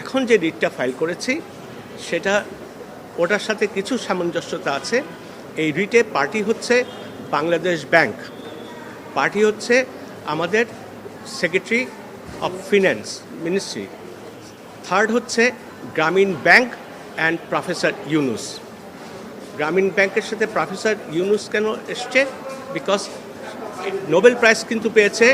এখন যে রিটটা ফাইল করেছি সেটা ওটার সাথে কিছু সামঞ্জস্যতা আছে। এই রিটে পার্টি হচ্ছে বাংলাদেশ ব্যাংক, পার্টি হচ্ছে আমাদের secretary of finance ministry, third হচ্ছে গ্রামীণ ব্যাংক অ্যান্ড প্রফেসর ইউনুস। গ্রামীণ ব্যাংকের সাথে প্রফেসর ইউনুস কেন এসছে? বিকজ নোবেল প্রাইজ কিন্তু পেয়েছে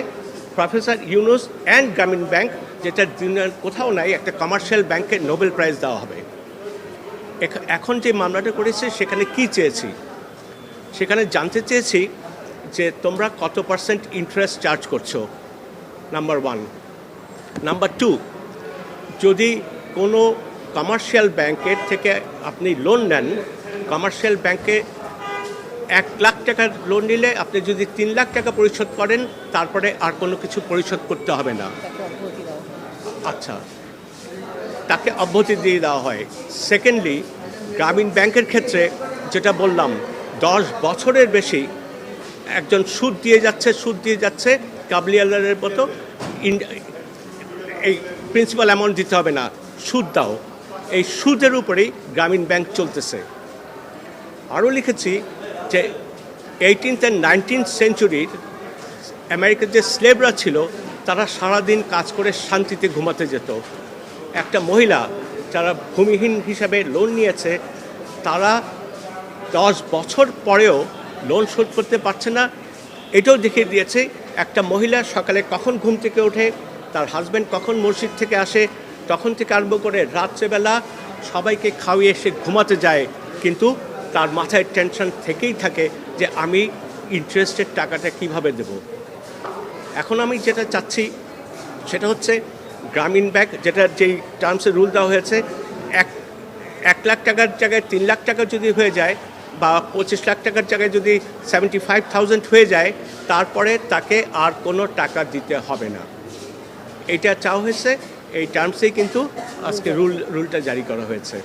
প্রফেসর ইউনুস অ্যান্ড গ্রামীণ ব্যাংক, যেটা দুনিয়ার কোথাও নাই একটা কমার্শিয়াল ব্যাংকে নোবেল প্রাইজ দেওয়া হবে। এখন যে মামলাটা করেছে সেখানে কি চেয়েছি? সেখানে জানতে চেয়েছি যে তোমরা কত পার্সেন্ট ইন্টারেস্ট চার্জ করছো, নাম্বার ওয়ান। নাম্বার টু, যদি কোনো কমার্শিয়াল ব্যাংকের থেকে আপনি লোন নেন, কমার্শিয়াল ব্যাংকে 1 লাখ টাকার লোন নিলে আপনি যদি 3 লাখ টাকা পরিশোধ করেন তারপরে আর কোনো কিছু পরিশোধ করতে হবে না। আচ্ছা, তাকে অব্যাহতি দিয়ে দেওয়া হয়। সেকেন্ডলি, গ্রামীণ ব্যাংকের ক্ষেত্রে যেটা বললাম, 10 বছরের বেশি একজন সুদ দিয়ে যাচ্ছে কাবলিওয়ালার মতো। এই প্রিন্সিপাল অ্যামাউন্ট দিতে হবে না, সুদ দাও। এই সুদের উপরেই গ্রামীণ ব্যাংক চলতেছে। আরও লিখেছি যে 18th and 19th সেঞ্চুরির আমেরিকার যে স্লেভরা ছিল তারা সারাদিন কাজ করে শান্তিতে ঘুমাতে যেত। একটা মহিলা যারা ভূমিহীন হিসাবে লোন নিয়েছে, তারা 10 বছর পরেও লোন শোধ করতে পারছে না। এটাও দেখিয়ে দিয়েছে একটা মহিলা সকালে কখন ঘুম থেকে ওঠে, তার হাজব্যান্ড কখন মসজিদ থেকে আসে, তখন থেকে আরম্ভ করে রাত্রেবেলা সবাইকে খাওয়িয়ে সে ঘুমাতে যায়, কিন্তু তার মাথায় টেনশন থেকেই থাকে যে আমি ইন্টারেস্টের টাকাটা কিভাবে দেব। এখন আমি যেটা চাচ্ছি সেটা হচ্ছে গ্রামীণ ব্যাংক, যেটা যেই টার্মসে রুল দেওয়া হয়েছে, 1 লাখ টাকার জায়গায় 3 লাখ টাকা যদি হয়ে যায়, বা 25 লাখ টাকার জায়গায় যদি 75,000 হয়ে যায়, তারপরে তাকে আর কোনো টাকা দিতে হবে না। এটা চাওয়া হয়েছে, এই টার্মসেই কিন্তু আজকে রুলটা জারি করা হয়েছে।